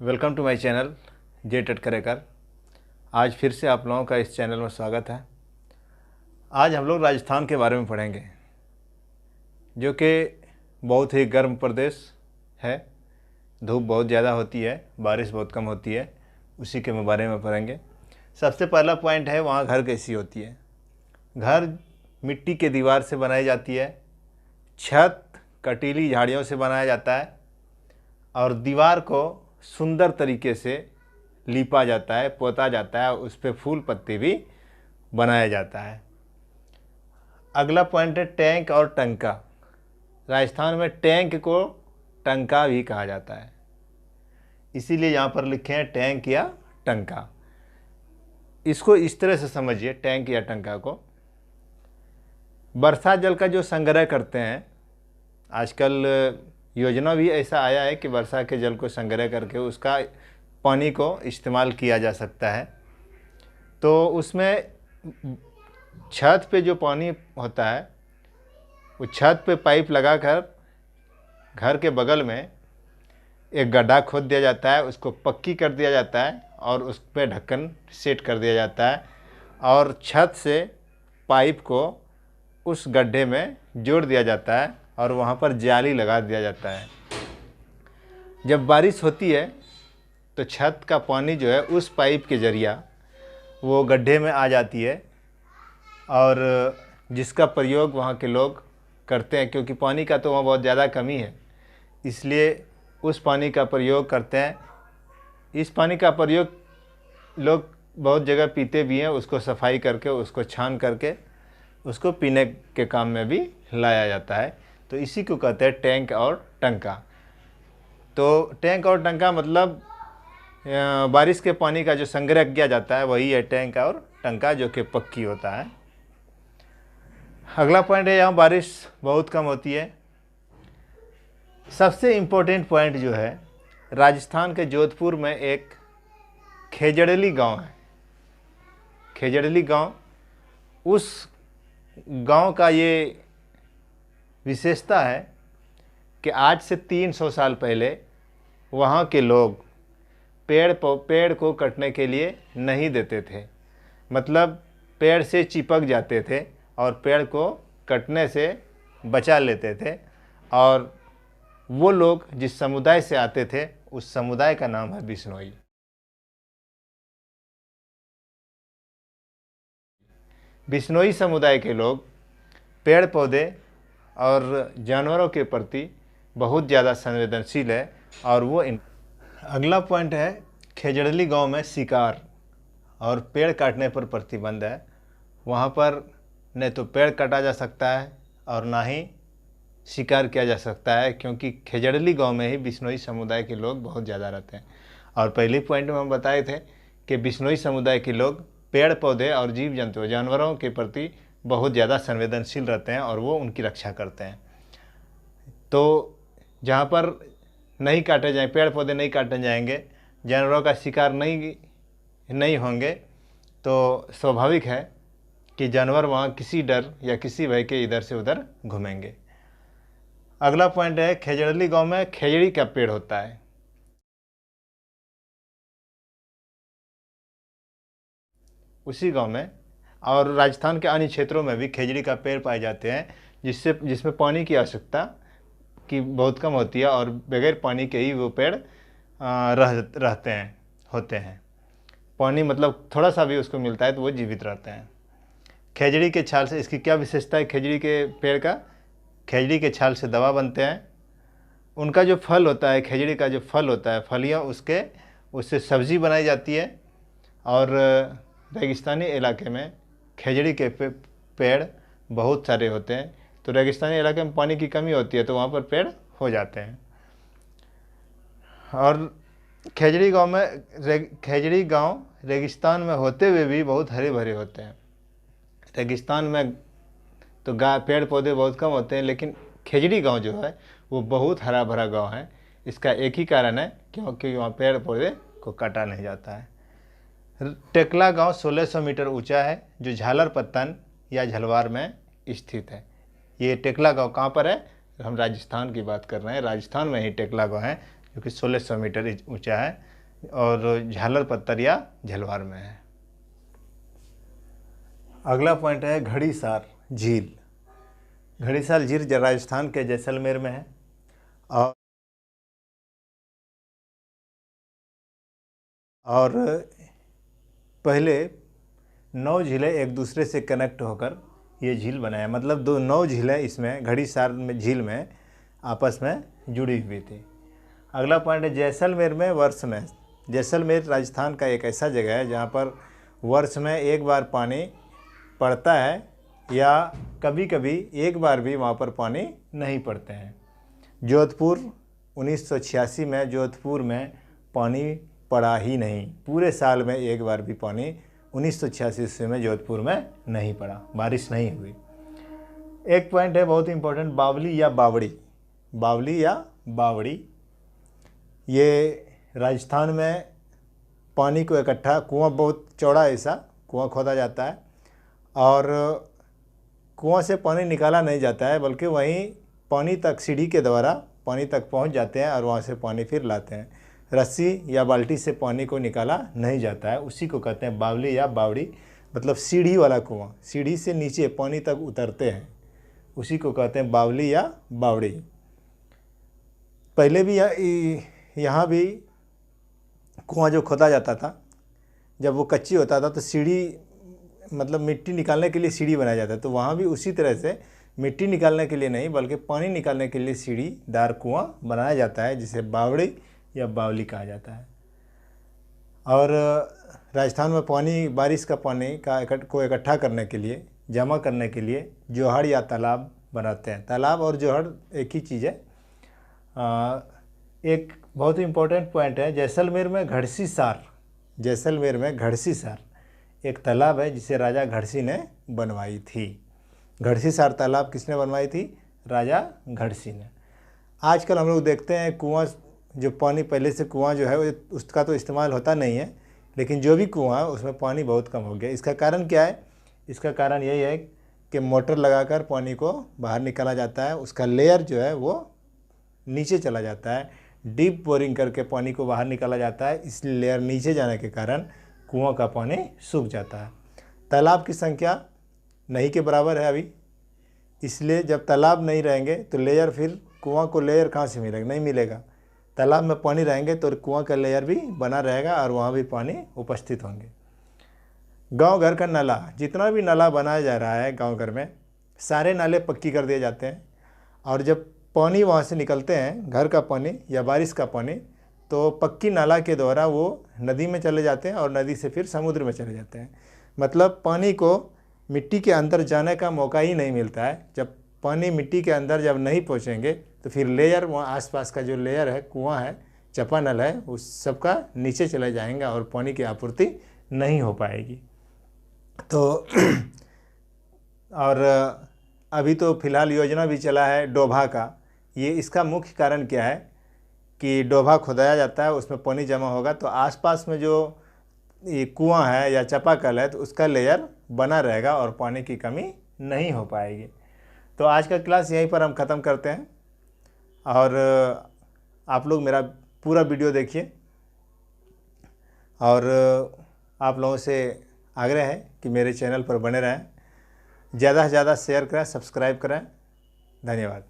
Welcome to my channel जे टटकरेकर। आज फिर से आप लोगों का इस चैनल में स्वागत है। आज हम लोग राजस्थान के बारे में पढ़ेंगे, जो कि बहुत ही गर्म प्रदेश है। धूप बहुत ज़्यादा होती है, बारिश बहुत कम होती है, उसी के बारे में पढ़ेंगे। सबसे पहला पॉइंट है, वहाँ घर कैसी होती है। घर मिट्टी के दीवार से बनाई जाती है, छत कटीली झाड़ियों से बनाया जाता है और दीवार को सुंदर तरीके से लीपा जाता है, पोता जाता है, उस पर फूल पत्ती भी बनाया जाता है। अगला पॉइंट है टैंक और टंका। राजस्थान में टैंक को टंका भी कहा जाता है, इसीलिए यहाँ पर लिखे हैं टैंक या टंका। इसको इस तरह से समझिए, टैंक या टंका को। वर्षा जल का जो संग्रह करते हैं, आजकल योजना भी ऐसा आया है कि वर्षा के जल को संग्रह करके उसका पानी को इस्तेमाल किया जा सकता है। तो उसमें छत पे जो पानी होता है, वो छत पे पाइप लगाकर घर के बगल में एक गड्ढा खोद दिया जाता है, उसको पक्की कर दिया जाता है और उस पर ढक्कन सेट कर दिया जाता है और छत से पाइप को उस गड्ढे में जोड़ दिया जाता है और वहाँ पर जाली लगा दिया जाता है। जब बारिश होती है तो छत का पानी जो है उस पाइप के ज़रिया वो गड्ढे में आ जाती है और जिसका प्रयोग वहाँ के लोग करते हैं, क्योंकि पानी का तो वहाँ बहुत ज़्यादा कमी है, इसलिए उस पानी का प्रयोग करते हैं। इस पानी का प्रयोग लोग बहुत जगह पीते भी हैं, उसको सफाई करके, उसको छान करके उसको पीने के काम में भी लाया जाता है। तो इसी को कहते हैं टैंक और टंका। तो टैंक और टंका मतलब बारिश के पानी का जो संग्रह किया जाता है वही है टैंक और टंका, जो कि पक्की होता है। अगला पॉइंट है, यहाँ बारिश बहुत कम होती है। सबसे इम्पोर्टेंट पॉइंट जो है, राजस्थान के जोधपुर में एक खेजड़ली गांव है। खेजड़ली गांव, उस गांव का ये विशेषता है कि आज से 300 साल पहले वहाँ के लोग पेड़ को कटने के लिए नहीं देते थे। मतलब पेड़ से चिपक जाते थे और पेड़ को कटने से बचा लेते थे। और वो लोग जिस समुदाय से आते थे, उस समुदाय का नाम है बिश्नोई। बिश्नोई समुदाय के लोग पेड़ पौधे और जानवरों के प्रति बहुत ज़्यादा संवेदनशील है और वो अगला पॉइंट है, खेजड़ली गांव में शिकार और पेड़ काटने पर प्रतिबंध है। वहाँ पर न तो पेड़ काटा जा सकता है और ना ही शिकार किया जा सकता है, क्योंकि खेजड़ली गांव में ही बिश्नोई समुदाय के लोग बहुत ज़्यादा रहते हैं। और पहले पॉइंट में हम बताए थे कि बिश्नोई समुदाय के लोग पेड़ पौधे और जीव जंतु जानवरों के प्रति बहुत ज़्यादा संवेदनशील रहते हैं और वो उनकी रक्षा करते हैं। तो जहाँ पर नहीं काटे जाए, पेड़ पौधे नहीं काटे जाएंगे, जानवरों का शिकार नहीं होंगे, तो स्वाभाविक है कि जानवर वहाँ किसी डर या किसी भय के इधर से उधर घूमेंगे। अगला पॉइंट है, खेजड़ली गांव में खेजड़ी का पेड़ होता है। उसी गांव में और राजस्थान के अन्य क्षेत्रों में भी खेजड़ी का पेड़ पाए जाते हैं, जिसमें पानी की आवश्यकता की बहुत कम होती है और बगैर पानी के ही वो पेड़ होते हैं। पानी मतलब थोड़ा सा भी उसको मिलता है तो वो जीवित रहते हैं। खेजड़ी के छाल से, इसकी क्या विशेषता है खेजड़ी के पेड़ का? खेजड़ी के छाल से दवा बनते हैं। उनका जो फल होता है, खेजड़ी का जो फल होता है, फलियाँ उससे सब्ज़ी बनाई जाती है। और रेगिस्तानी इलाके में खेजड़ी के पेड़ बहुत सारे होते हैं, तो रेगिस्तानी इलाके में पानी की कमी होती है तो वहाँ पर पेड़ हो जाते हैं। और खेजड़ी गांव रेगिस्तान में होते हुए भी बहुत हरे भरे होते हैं। रेगिस्तान में तो पेड़ पौधे बहुत कम होते हैं, लेकिन खेजड़ी गांव जो है वो बहुत हरा भरा गांव है। इसका एक ही कारण है, क्योंकि वहाँ पेड़ पौधे को काटा नहीं जाता है। टेकला गांव 1600 मीटर ऊंचा है, जो झालरपत्तन या झलवार में स्थित है। ये टेकला गांव कहाँ पर है? हम राजस्थान की बात कर रहे हैं, राजस्थान में ही टेकला गांव है जो कि 1600 मीटर ऊंचा है और झालर पत्थर या झलवार में है। अगला पॉइंट है घड़ीसार झील। घड़ीसार झील राजस्थान के जैसलमेर में है और पहले 9 झीलें एक दूसरे से कनेक्ट होकर ये झील बनाया, मतलब 9 झीलें इसमें घड़ीसार में झील में आपस में जुड़ी हुई थी। अगला पॉइंट है जैसलमेर में वर्ष में। जैसलमेर राजस्थान का एक ऐसा जगह है जहाँ पर वर्ष में एक बार पानी पड़ता है या कभी कभी एक बार भी वहाँ पर पानी नहीं पड़ते हैं। जोधपुर 1986 में जोधपुर में पानी पड़ा ही नहीं, पूरे साल में एक बार भी पानी 1986 में जोधपुर में नहीं पड़ा, बारिश नहीं हुई। एक पॉइंट है बहुत इंपॉर्टेंट, बावली या बावड़ी। बावली या बावड़ी ये राजस्थान में पानी को इकट्ठा, कुआं बहुत चौड़ा ऐसा कुआं खोदा जाता है और कुआं से पानी निकाला नहीं जाता है, बल्कि वहीं पानी तक सीढ़ी के द्वारा पानी तक पहुंच जाते हैं और वहां से पानी फिर लाते हैं। रस्सी या बाल्टी से पानी को निकाला नहीं जाता है, उसी को कहते हैं बावली या बावड़ी, मतलब सीढ़ी वाला कुआं, सीढ़ी से नीचे पानी तक उतरते हैं, उसी को कहते हैं बावली या बावड़ी। पहले भी यहाँ भी कुआं जो खोदा जाता था, जब वो कच्ची होता था तो सीढ़ी, मतलब मिट्टी निकालने के लिए सीढ़ी बनाया जाता है, तो वहाँ भी उसी तरह से मिट्टी निकालने के लिए नहीं बल्कि पानी निकालने के लिए सीढ़ीदार कुआं बनाया जाता है, जिसे बावड़ी या बावली कहा जाता है। और राजस्थान में पानी, बारिश का पानी को इकट्ठा करने के लिए, जमा करने के लिए जोहड़ या तालाब बनाते हैं। तालाब और जोहड़ एक ही चीज़ है। एक बहुत ही इम्पोर्टेंट पॉइंट है जैसलमेर में घड़सीसार। जैसलमेर में घड़सीसार एक तालाब है जिसे राजा घड़सी ने बनवाई थी। घड़सीसार तालाब किसने बनवाई थी? राजा घड़सी ने। आजकल हम लोग देखते हैं कुआं, जो पानी पहले से कुआं जो है उसका तो इस्तेमाल होता नहीं है, लेकिन जो भी कुआं है उसमें पानी बहुत कम हो गया। इसका कारण क्या है? इसका कारण यही है कि मोटर लगाकर पानी को बाहर निकाला जाता है, उसका लेयर जो है वो नीचे चला जाता है। डीप बोरिंग करके पानी को बाहर निकाला जाता है, इसलिए लेयर नीचे जाने के कारण कुआं का पानी सूख जाता है। तालाब की संख्या नहीं के बराबर है अभी, इसलिए जब तालाब नहीं रहेंगे तो लेयर, फिर कुआं को लेयर कहाँ से मिलेगा? नहीं मिलेगा। तालाब में पानी रहेंगे तो कुआं का लेयर भी बना रहेगा और वहाँ भी पानी उपस्थित होंगे। गांव घर का नाला, जितना भी नाला बनाया जा रहा है गांव घर में, सारे नाले पक्की कर दिए जाते हैं और जब पानी वहाँ से निकलते हैं, घर का पानी या बारिश का पानी, तो पक्की नाला के द्वारा वो नदी में चले जाते हैं और नदी से फिर समुद्र में चले जाते हैं। मतलब पानी को मिट्टी के अंदर जाने का मौका ही नहीं मिलता है। जब पानी मिट्टी के अंदर जब नहीं पहुँचेंगे तो फिर लेयर, वहाँ आसपास का जो लेयर है, कुआं है, चापानल है, उस सब का नीचे चले जाएंगे और पानी की आपूर्ति नहीं हो पाएगी। तो और अभी तो फिलहाल योजना भी चला है डोभा का। ये इसका मुख्य कारण क्या है कि डोभा खोदाया जाता है, उसमें पानी जमा होगा तो आसपास में जो ये कुआं है या चापाकल है तो उसका लेयर बना रहेगा और पानी की कमी नहीं हो पाएगी। तो आज का क्लास यहीं पर हम ख़त्म करते हैं और आप लोग मेरा पूरा वीडियो देखिए और आप लोगों से आग्रह है कि मेरे चैनल पर बने रहें, ज़्यादा से ज़्यादा शेयर करें, सब्सक्राइब करें। धन्यवाद।